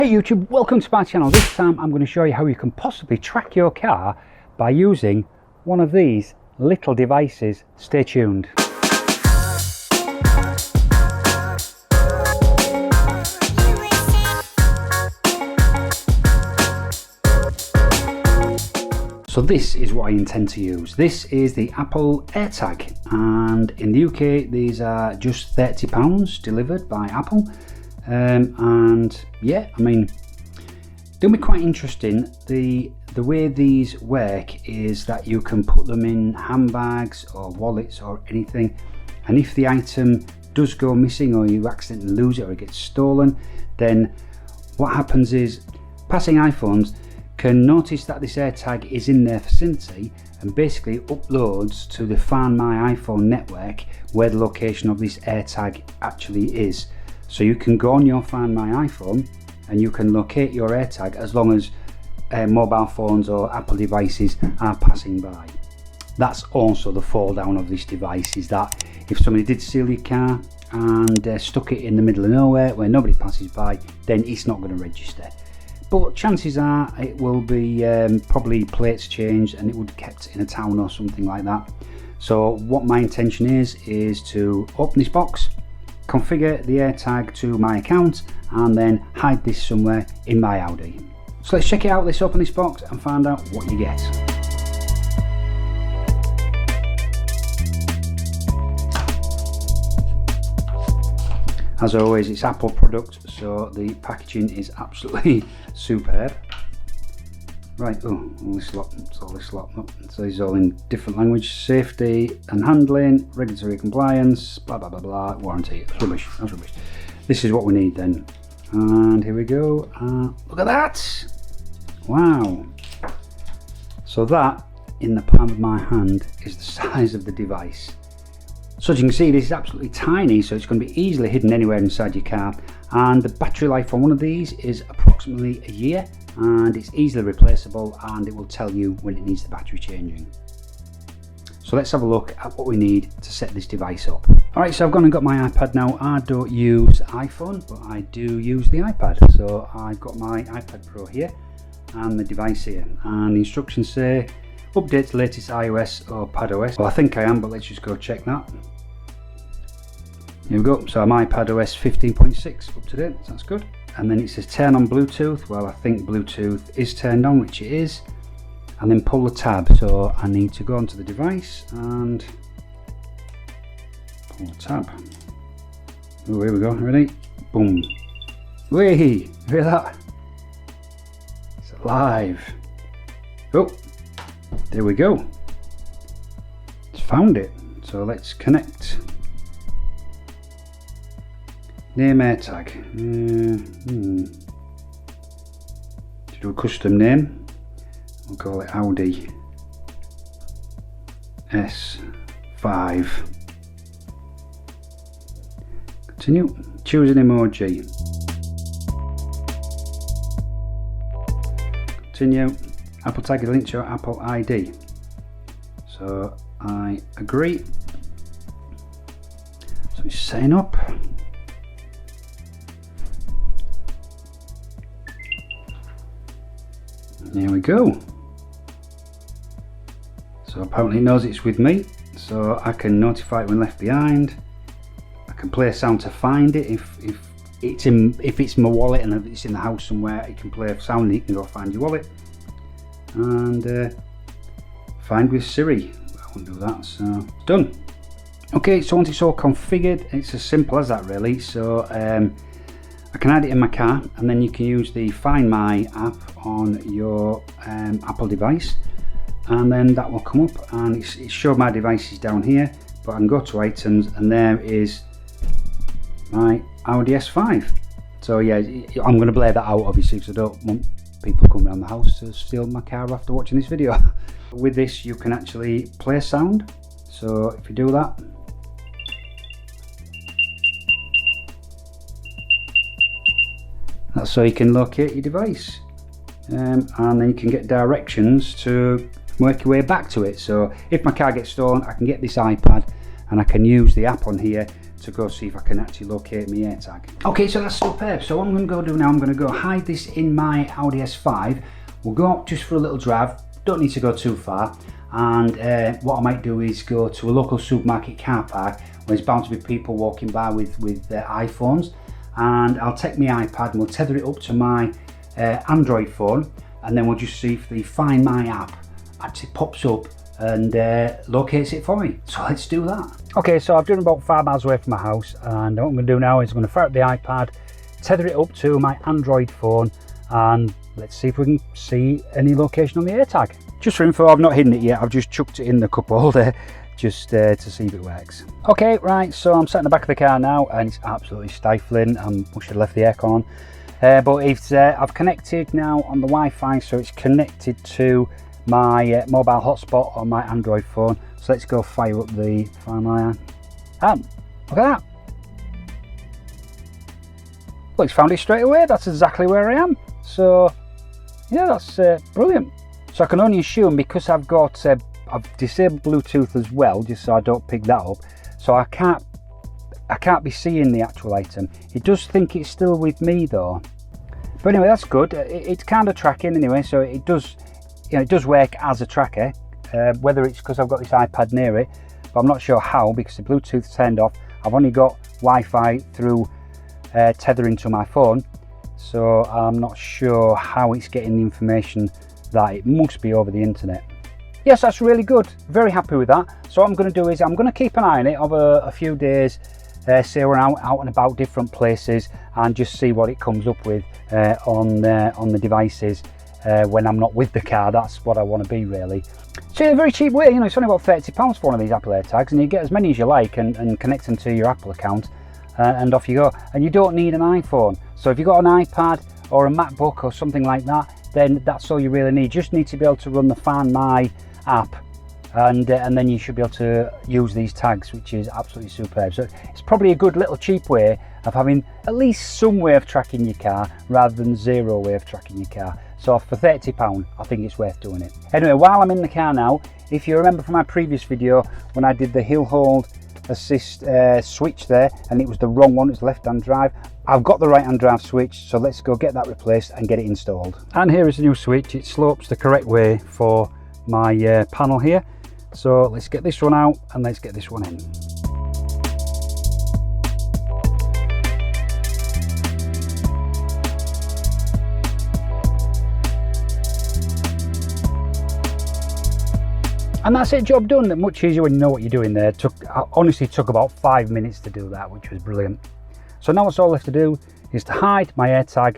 Hey YouTube, welcome to my channel. This time I'm going to show you how you can possibly track your car by using one of these little devices. Stay tuned. So this is what I intend to use. This is the Apple AirTag, and in the UK these are just £30 delivered by Apple. And yeah, I mean, they'll be quite interesting. The way these work is that you can put them in handbags or wallets or anything, and if the item does go missing or you accidentally lose it or it gets stolen, then what happens is passing iPhones can notice that this AirTag is in their vicinity and basically uploads to the Find My iPhone network where the location of this AirTag actually is. So you can go on your Find My iPhone and you can locate your AirTag as long as mobile phones or Apple devices are passing by. That's also the fall down of this device, is that if somebody did steal your car and stuck it in the middle of nowhere where nobody passes by, then it's not going to register. But chances are it will be probably plates changed and it would be kept in a town or something like that. So what my intention is to open this box, configure the AirTag to my account, and then hide this somewhere in my Audi. So let's check it out. Let's open this box and find out what you get. As always, it's Apple product, so the packaging is absolutely superb. Right, all this lot. So it's all in different language. Safety and handling, regulatory compliance, blah blah blah blah, warranty. That's rubbish. That's rubbish. This is what we need then. And here we go. Look at that! Wow. So that, in the palm of my hand, is the size of the device. So as you can see, this is absolutely tiny, so it's going to be easily hidden anywhere inside your car. And the battery life on one of these is approximately a year, and it's easily replaceable, and it will tell you when it needs the battery changing. So let's have a look at what we need to set this device up. Alright, so I've gone and got my iPad now. I don't use iPhone, but I do use the iPad. So I've got my iPad Pro here and the device here, and the instructions say update to latest iOS or padOS. Well, I think I am, but let's just go check that. Here we go. So I'm iPadOS 15.6 up to date. So that's good. And then it says turn on Bluetooth. Well, I think Bluetooth is turned on, which it is. And then pull the tab. So I need to go onto the device and pull the tab. Oh, here we go. Ready? Boom. Whee! Hear that? It's alive. Oh, there we go. It's found it. So let's connect. Name AirTag. To do a custom name, we'll call it Audi S5. Continue. Choose an emoji. Continue. Apple tag is linked to your Apple ID. So I agree. So it's setting up. There we go. So apparently it knows it's with me, so I can notify it when left behind. I can play a sound to find it if it's my wallet and if it's in the house somewhere. It can play a sound and it can go find your wallet. And find with Siri. I won't do that, so it's done. Okay, so once it's all configured, it's as simple as that really. So I can add it in my car, and then you can use the Find My app on your Apple device, and then that will come up, and it's showed my devices down here, but I can go to items and there is my Audi S5. So yeah, I'm going to blur that out obviously because I don't want people coming around the house to steal my car after watching this video. With this you can actually play a sound, so if you do that, that's so you can locate your device, and then you can get directions to work your way back to it. So if my car gets stolen, I can get this iPad and I can use the app on here to go see if I can actually locate my AirTag. Okay, so that's superb. So what I'm going to go do now, I'm going to go hide this in my Audi S5. We'll go out just for a little drive, don't need to go too far, and what I might do is go to a local supermarket car park where there's bound to be people walking by with iPhones, and I'll take my iPad and we'll tether it up to my Android phone, and then we'll just see if the Find My app actually pops up and locates it for me. So let's do that. Okay, so I've driven about 5 miles away from my house, and what I'm going to do now is I'm going to fire up the iPad, tether it up to my Android phone, and let's see if we can see any location on the AirTag. Just for info, I've not hidden it yet, I've just chucked it in the cup holder just to see if it works. Okay, right, so I'm sat in the back of the car now and it's absolutely stifling. I should have left the aircon on. But I've connected now on the Wi-Fi, so it's connected to my mobile hotspot on my Android phone. So let's go fire up the Find My app. Look at that. Well, it's found it straight away. That's exactly where I am. So yeah, that's brilliant. So I can only assume, because I've got I've disabled Bluetooth as well, just so I don't pick that up. So I can't be seeing the actual item. It does think it's still with me though. But anyway, that's good. It's kind of tracking anyway, so it does, you know, it does work as a tracker. Whether it's because I've got this iPad near it, but I'm not sure how, because the Bluetooth's turned off. I've only got Wi-Fi through tethering to my phone, so I'm not sure how it's getting the information. That it must be over the internet. Yes, that's really good. Very happy with that. So what I'm going to do is I'm going to keep an eye on it over a few days, say we're out and about different places, and just see what it comes up with on the devices when I'm not with the car. That's what I want to be, really. So a very cheap way, you know, it's only about £30 for one of these Apple AirTags, and you get as many as you like and connect them to your Apple account, and off you go. And you don't need an iPhone. So if you've got an iPad or a MacBook or something like that, then that's all you really need. You just need to be able to run the Find My app, and then you should be able to use these tags, which is absolutely superb. So it's probably a good little cheap way of having at least some way of tracking your car rather than zero way of tracking your car. So for £30, I think it's worth doing it. Anyway, while I'm in the car now, if you remember from my previous video when I did the hill hold assist switch there, and it was the wrong one, it's left-hand drive, I've got the right-hand drive switch, so let's go get that replaced and get it installed. And here is the new switch. It slopes the correct way for my panel here. So let's get this one out and let's get this one in. And that's it, job done. Much easier when you know what you're doing there. Honestly took about 5 minutes to do that, which was brilliant. So now what's all left to do is to hide my AirTag,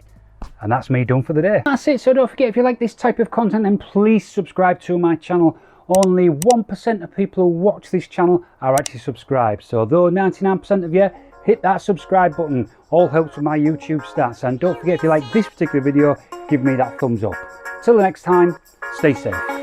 and that's me done for the day. That's it. So don't forget, if you like this type of content, then please subscribe to my channel. Only 1% of people who watch this channel are actually subscribed. So though 99% of you, hit that subscribe button. All helps with my YouTube stats. And don't forget, if you like this particular video, give me that thumbs up. Till the next time, stay safe.